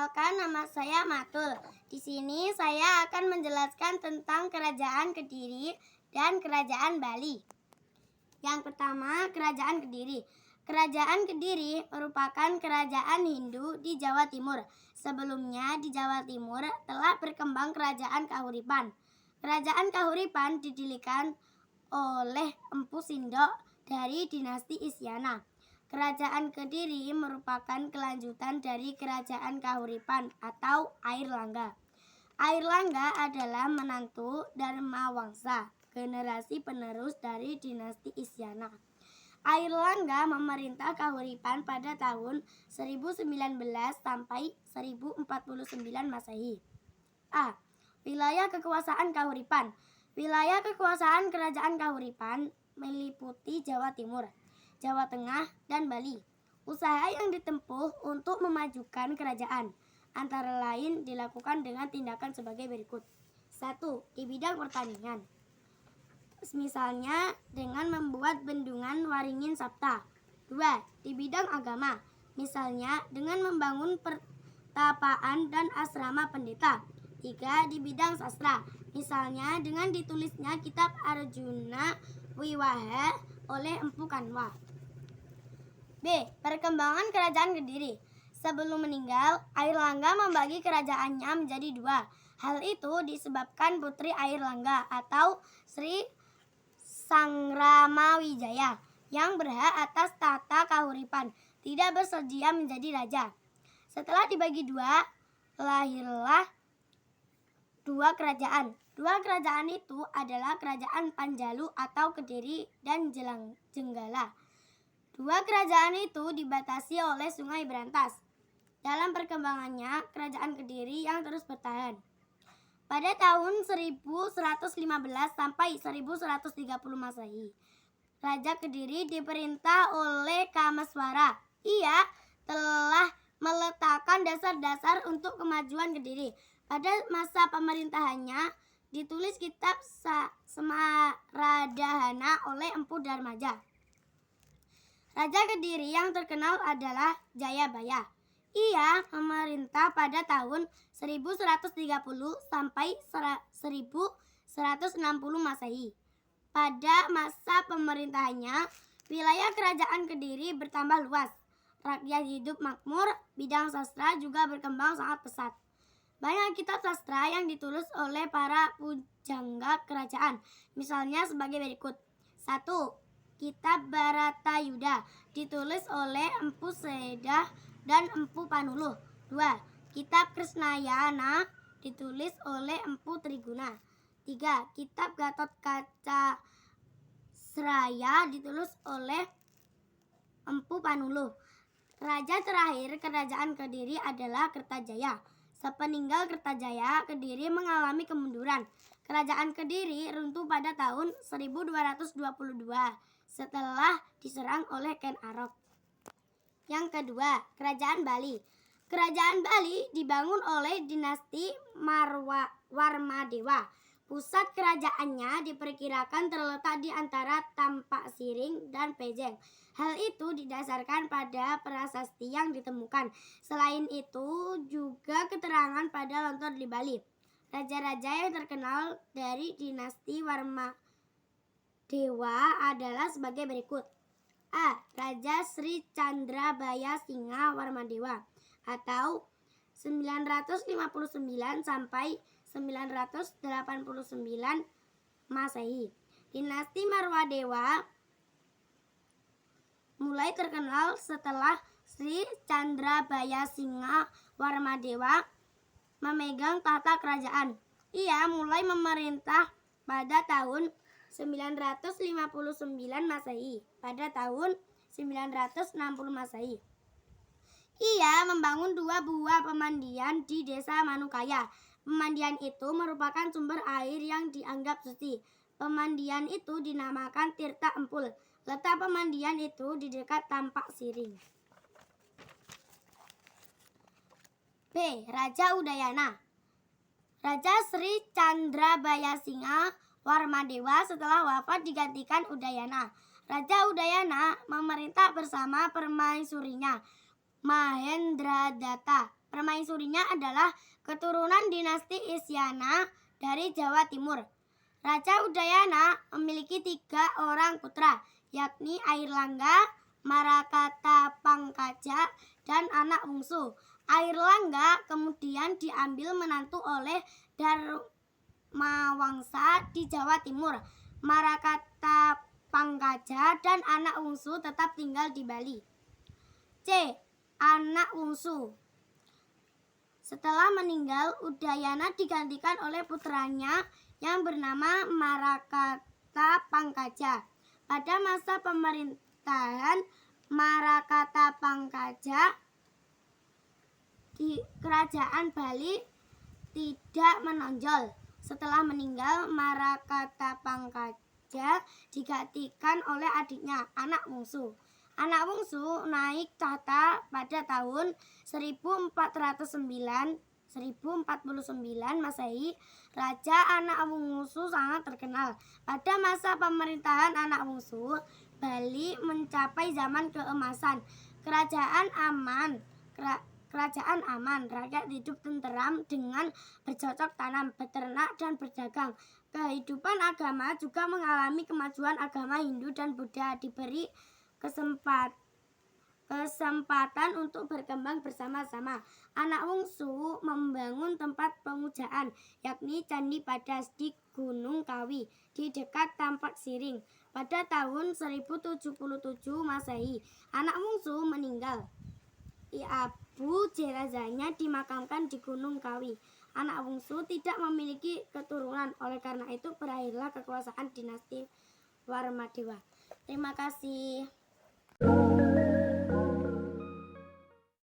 Perkenalkan, nama saya Matul. Di sini saya akan menjelaskan tentang Kerajaan Kediri dan Kerajaan Bali. Yang pertama, Kerajaan Kediri. Kerajaan Kediri merupakan kerajaan Hindu di Jawa Timur. Sebelumnya di Jawa Timur telah berkembang Kerajaan Kahuripan. Kerajaan Kahuripan didirikan oleh Empu Sindok dari dinasti Isyana. Kerajaan Kediri merupakan kelanjutan dari Kerajaan Kahuripan atau Airlangga. Airlangga adalah menantu Dharmawangsa, generasi penerus dari dinasti Isyana. Airlangga memerintah Kahuripan pada tahun 1019 sampai 1049 Masehi. A. Wilayah kekuasaan Kahuripan. Wilayah kekuasaan Kerajaan Kahuripan meliputi Jawa Timur, Jawa Tengah, dan Bali. Usaha yang ditempuh untuk memajukan kerajaan antara lain dilakukan dengan tindakan sebagai berikut. 1. Di bidang pertanian, misalnya dengan membuat bendungan Waringin Sapta. 2. Di bidang agama, misalnya dengan membangun pertapaan dan asrama pendeta. 3. Di bidang sastra, misalnya dengan ditulisnya kitab Arjuna Wiwaha oleh Empu Kanwa. B. Perkembangan Kerajaan Kediri. Sebelum meninggal, Airlangga membagi kerajaannya menjadi dua. Hal itu disebabkan putri Airlangga atau Sri Sangramawijaya yang berhak atas tahta Kahuripan tidak bersedia menjadi raja. Setelah dibagi dua, lahirlah dua kerajaan. Dua kerajaan itu adalah Kerajaan Panjalu atau Kediri dan Jenggala. Dua kerajaan itu dibatasi oleh Sungai Berantas. Dalam perkembangannya, Kerajaan Kediri yang terus bertahan. Pada tahun 1115 sampai 1130 Masehi, Raja Kediri diperintah oleh Kameswara. Ia telah meletakkan dasar-dasar untuk kemajuan Kediri. Pada masa pemerintahannya, ditulis kitab Semaradahana oleh Empu Darmaja. Raja Kediri yang terkenal adalah Jayabaya. Ia memerintah pada tahun 1130 sampai 1160 Masehi. Pada masa pemerintahannya, wilayah Kerajaan Kediri bertambah luas. Rakyat hidup makmur, bidang sastra juga berkembang sangat pesat. Banyak kitab sastra yang ditulis oleh para pujangga kerajaan, misalnya sebagai berikut. 1. Kitab Bharatayuda ditulis oleh Empu Sedah dan Empu Panuluh. 2. Kitab Krisnayana ditulis oleh Empu Triguna. 3. Kitab Gatotkaca Sraya ditulis oleh Empu Panuluh. Raja terakhir Kerajaan Kediri adalah Kertajaya. Sepeninggal Kertajaya, Kediri mengalami kemunduran. Kerajaan Kediri runtuh pada tahun 1222 setelah diserang oleh Ken Arok. Yang kedua, Kerajaan Bali. Kerajaan Bali dibangun oleh dinasti Warmadewa. Pusat kerajaannya diperkirakan terletak di antara Tampak Siring dan Pejeng. Hal itu didasarkan pada prasasti yang ditemukan. Selain itu juga keterangan pada lontar di Bali. Raja-raja yang terkenal dari dinasti Warmadewa adalah sebagai berikut. A. Raja Sri Chandrabaya Singha Warmadewa atau 959 sampai 989 Masehi. Dinasti Marwadewa mulai terkenal setelah Sri Chandrabaya Singha Warmadewa memegang tahta kerajaan. Ia mulai memerintah pada tahun 959 Masehi. Pada tahun 960 Masehi, ia membangun dua buah pemandian di desa Manukaya. Pemandian itu merupakan sumber air yang dianggap suci. Pemandian itu dinamakan Tirta Empul. Letak pemandian itu di dekat Tampak Siring. B. Raja Udayana. Raja Sri Chandrabaya Singha Warmadewa setelah wafat digantikan Udayana. Raja Udayana memerintah bersama permaisurinya Mahendradatta. Permaisurinya adalah keturunan dinasti Isyana dari Jawa Timur. Raja Udayana memiliki 3 orang putra, yakni Airlangga, Marakata Pangkaja, dan anak bungsu. Airlangga kemudian diambil menantu oleh Darmawangsa di Jawa Timur. Marakata Pangkaja dan anak bungsu tetap tinggal di Bali. C. Anak bungsu. Setelah meninggal, Udayana digantikan oleh putranya yang bernama Marakata Pangkaja. Pada masa pemerintahan Marakata Pangkaja, di kerajaan Bali tidak menonjol. Setelah meninggal, Marakata Pangkaja digantikan oleh adiknya, anak bungsu. Anak bungsu naik tahta pada tahun 1449 Masehi. Raja anak bungsu sangat terkenal. Pada masa pemerintahan anak bungsu, Bali mencapai zaman keemasan. Kerajaan aman, rakyat hidup tenteram dengan bercocok tanam, beternak, dan berdagang. Kehidupan agama juga mengalami kemajuan. Agama Hindu dan Buddha diberi kesempatan untuk berkembang bersama-sama. Anak bungsu membangun tempat pemujaan, yakni Candi Padas di Gunung Kawi di dekat Tampak Siring. Pada tahun 1077 Masehi, anak bungsu meninggal. Abu jenazahnya dimakamkan di Gunung Kawi. Anak bungsu tidak memiliki keturunan, oleh karena itu berakhirlah kekuasaan dinasti Warmadewa. Terima kasih.